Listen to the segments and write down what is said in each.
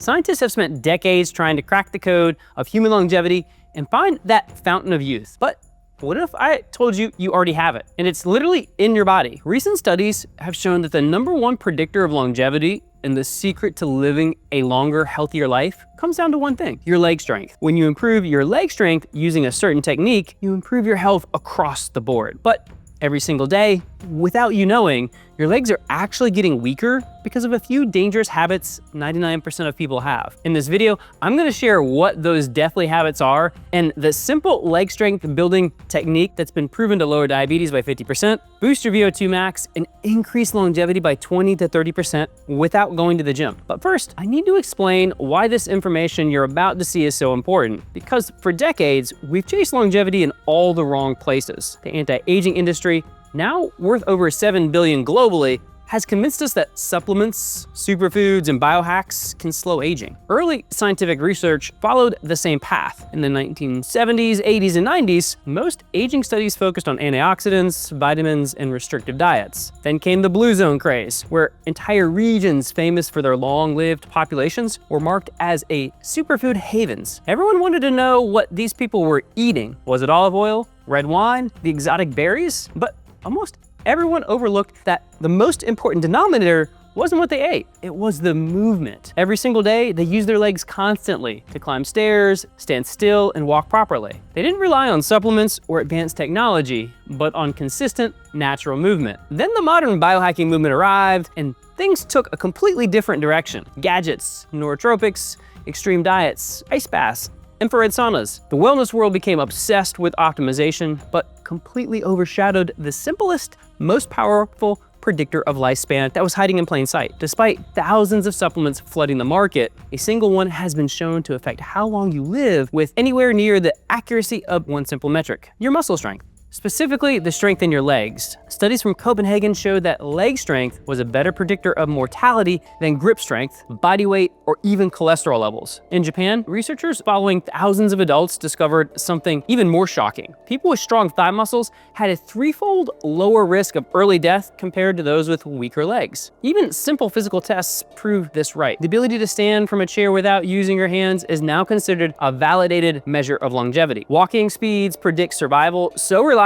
Scientists have spent decades trying to crack the code of human longevity and find that fountain of youth. But what if I told you you already have it, and it's literally in your body? Recent studies have shown that the #1 predictor of longevity and the secret to living a longer, healthier life comes down to one thing: your leg strength. When you improve your leg strength using a certain technique, you improve your health across the board. But every single day, without you knowing, your legs are actually getting weaker because of a few dangerous habits 99% of people have. In this video, I'm gonna share what those deathly habits are and the simple leg strength building technique that's been proven to lower diabetes by 50%, boost your VO2 max, and increase longevity by 20 to 30% without going to the gym. But first, I need to explain why this information you're about to see is so important. Because for decades, we've chased longevity in all the wrong places. The anti-aging industry, now worth over $7 billion globally, has convinced us that supplements, superfoods, and biohacks can slow aging. Early scientific research followed the same path. In the 1970s, 80s, and 90s, most aging studies focused on antioxidants, vitamins, and restrictive diets. Then came the Blue Zone craze, where entire regions famous for their long-lived populations were marked as a superfood havens. Everyone wanted to know what these people were eating. Was it olive oil, red wine, the exotic berries? But almost everyone overlooked that the most important denominator wasn't what they ate, it was the movement. Every single day, they used their legs constantly to climb stairs, stand still, and walk properly. They didn't rely on supplements or advanced technology, but on consistent, natural movement. Then the modern biohacking movement arrived, and things took a completely different direction. Gadgets, nootropics, extreme diets, ice baths, infrared saunas. The wellness world became obsessed with optimization, but completely overshadowed the simplest, most powerful predictor of lifespan that was hiding in plain sight. Despite thousands of supplements flooding the market, a single one has been shown to affect how long you live with anywhere near the accuracy of one simple metric: your muscle strength. Specifically, the strength in your legs. Studies from Copenhagen showed that leg strength was a better predictor of mortality than grip strength, body weight, or even cholesterol levels. In Japan, researchers following thousands of adults discovered something even more shocking. People with strong thigh muscles had a 3-fold lower risk of early death compared to those with weaker legs. Even simple physical tests prove this right. The ability to stand from a chair without using your hands is now considered a validated measure of longevity. Walking speeds predict survival so reliably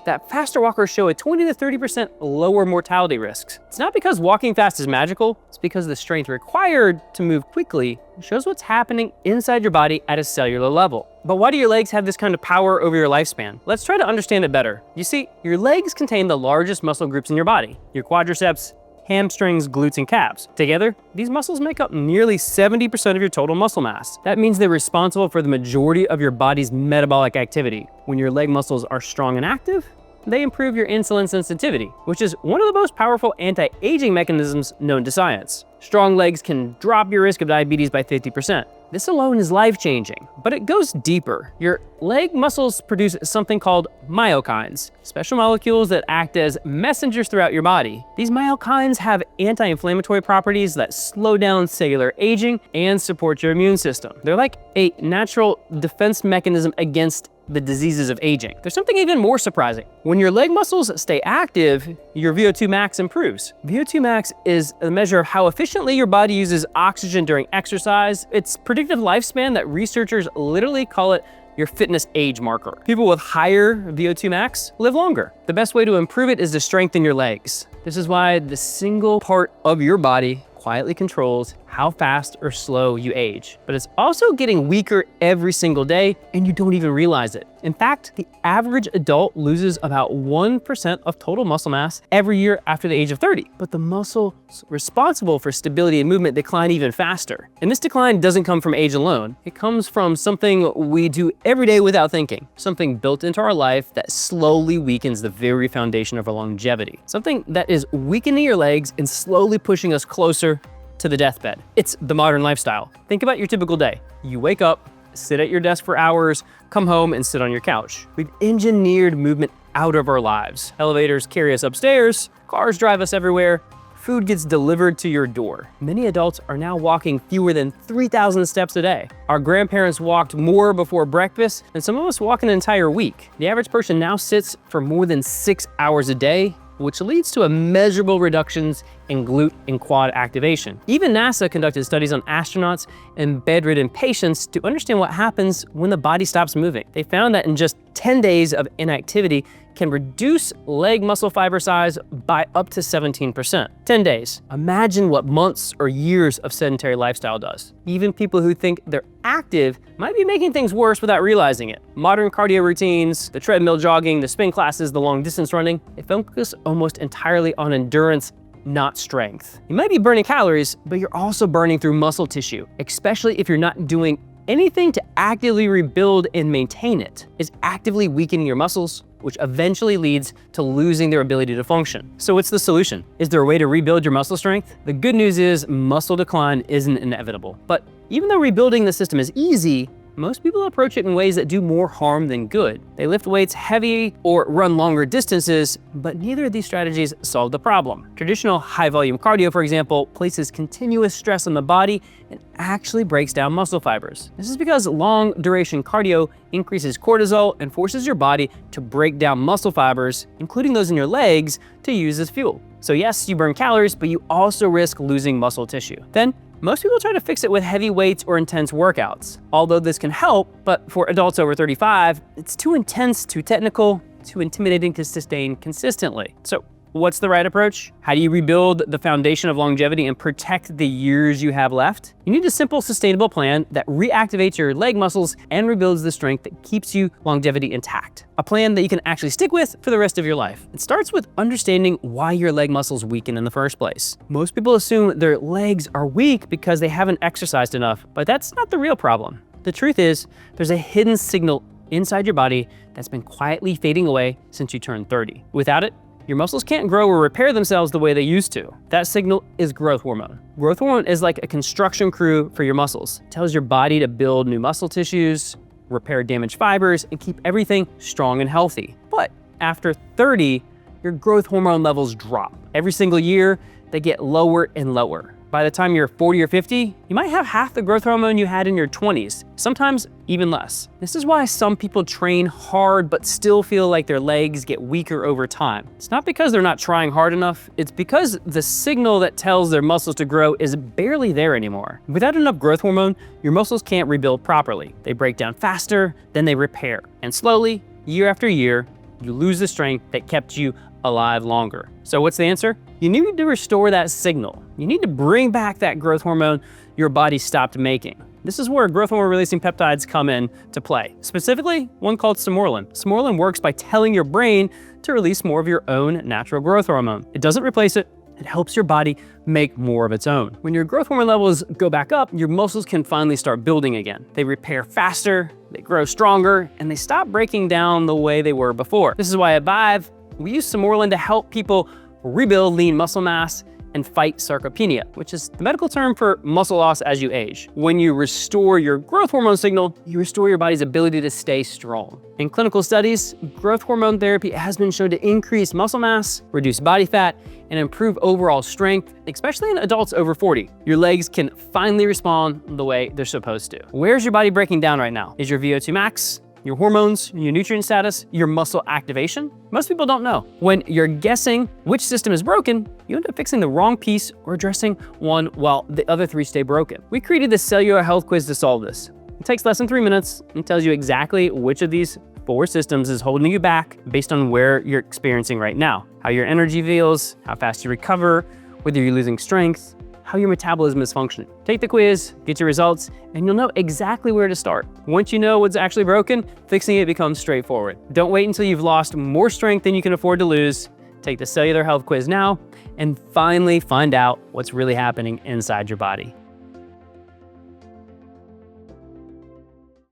that faster walkers show a 20 to 30% lower mortality risks. It's not because walking fast is magical, it's because the strength required to move quickly shows what's happening inside your body at a cellular level. But why do your legs have this kind of power over your lifespan? Let's try to understand it better. You see, your legs contain the largest muscle groups in your body: your quadriceps, hamstrings, glutes, and calves. Together, these muscles make up nearly 70% of your total muscle mass. That means they're responsible for the majority of your body's metabolic activity. When your leg muscles are strong and active, they improve your insulin sensitivity, which is one of the most powerful anti-aging mechanisms known to science. Strong legs can drop your risk of diabetes by 50%. This alone is life-changing, but it goes deeper. Your leg muscles produce something called myokines, special molecules that act as messengers throughout your body. These myokines have anti-inflammatory properties that slow down cellular aging and support your immune system. They're like a natural defense mechanism against the diseases of aging. There's something even more surprising. When your leg muscles stay active, your VO2 max improves. VO2 max is a measure of how efficiently your body uses oxygen during exercise. It's predictive lifespan that researchers literally call it your fitness age marker. People with higher VO2 max live longer. The best way to improve it is to strengthen your legs. This is why the single part of your body quietly controls how fast or slow you age. But it's also getting weaker every single day, and you don't even realize it. In fact, the average adult loses about 1% of total muscle mass every year after the age of 30. But the muscles responsible for stability and movement decline even faster. And this decline doesn't come from age alone. It comes from something we do every day without thinking. Something built into our life that slowly weakens the very foundation of our longevity. Something that is weakening your legs and slowly pushing us closer to the deathbed. It's the modern lifestyle. Think about your typical day. You wake up, sit at your desk for hours, come home and sit on your couch. We've engineered movement out of our lives. Elevators carry us upstairs, cars drive us everywhere, food gets delivered to your door. Many adults are now walking fewer than 3,000 steps a day. Our grandparents walked more before breakfast, and some of us walk an entire week. The average person now sits for more than 6 hours a day, which leads to measurable reductions in glute and quad activation. Even NASA conducted studies on astronauts and bedridden patients to understand what happens when the body stops moving. They found that in just 10 days of inactivity can reduce leg muscle fiber size by up to 17%. 10 days. Imagine what months or years of sedentary lifestyle does. Even people who think they're active might be making things worse without realizing it. Modern cardio routines, the treadmill jogging, the spin classes, the long distance running, they focus almost entirely on endurance, not strength. You might be burning calories, but you're also burning through muscle tissue, especially if you're not doing anything to actively rebuild and maintain it. It's actively weakening your muscles, which eventually leads to losing their ability to function. So what's the solution? Is there a way to rebuild your muscle strength? The good news is muscle decline isn't inevitable. But even though rebuilding the system is easy, most people approach it in ways that do more harm than good. They lift weights heavy or run longer distances, but neither of these strategies solve the problem. Traditional high-volume cardio, for example, places continuous stress on the body and actually breaks down muscle fibers. This is because long-duration cardio increases cortisol and forces your body to break down muscle fibers, including those in your legs, to use as fuel. So yes, you burn calories, but you also risk losing muscle tissue. Then, most people try to fix it with heavy weights or intense workouts. Although this can help, but for adults over 35, it's too intense, too technical, too intimidating to sustain consistently. So what's the right approach? How do you rebuild the foundation of longevity and protect the years you have left? You need a simple, sustainable plan that reactivates your leg muscles and rebuilds the strength that keeps you longevity intact. A plan that you can actually stick with for the rest of your life. It starts with understanding why your leg muscles weaken in the first place. Most people assume their legs are weak because they haven't exercised enough, but that's not the real problem. The truth is, there's a hidden signal inside your body that's been quietly fading away since you turned 30. Without it, your muscles can't grow or repair themselves the way they used to. That signal is growth hormone. Growth hormone is like a construction crew for your muscles. It tells your body to build new muscle tissues, repair damaged fibers, and keep everything strong and healthy. But after 30, your growth hormone levels drop. Every single year, they get lower and lower. By the time you're 40 or 50, you might have half the growth hormone you had in your 20s, sometimes even less. This is why some people train hard but still feel like their legs get weaker over time. It's not because they're not trying hard enough, it's because the signal that tells their muscles to grow is barely there anymore. Without enough growth hormone, your muscles can't rebuild properly. They break down faster than they repair. And slowly, year after year, you lose the strength that kept you alive longer. So what's the answer? You need to restore that signal. You need to bring back that growth hormone your body stopped making. This is where growth hormone releasing peptides come in to play. Specifically, one called Simorelin. Simorelin works by telling your brain to release more of your own natural growth hormone. It doesn't replace it. It helps your body make more of its own. When your growth hormone levels go back up, your muscles can finally start building again. They repair faster, they grow stronger, and they stop breaking down the way they were before. This is why at Vive, we use Simorelin to help people rebuild lean muscle mass and fight sarcopenia, which is the medical term for muscle loss as you age. When you restore your growth hormone signal, you restore your body's ability to stay strong. In clinical studies, growth hormone therapy has been shown to increase muscle mass, reduce body fat, and improve overall strength, especially in adults over 40. Your legs can finally respond the way they're supposed to. Where's your body breaking down right now? Is your VO2 max, your hormones, your nutrient status, your muscle activation? Most people don't know. When you're guessing which system is broken, you end up fixing the wrong piece or addressing one while the other three stay broken. We created this cellular health quiz to solve this. It takes less than 3 minutes and tells you exactly which of these 4 systems is holding you back based on where you're experiencing right now. How your energy feels, how fast you recover, whether you're losing strength, how your metabolism is functioning. Take the quiz, get your results, and you'll know exactly where to start. Once you know what's actually broken, fixing it becomes straightforward. Don't wait until you've lost more strength than you can afford to lose. Take the cellular health quiz now and finally find out what's really happening inside your body.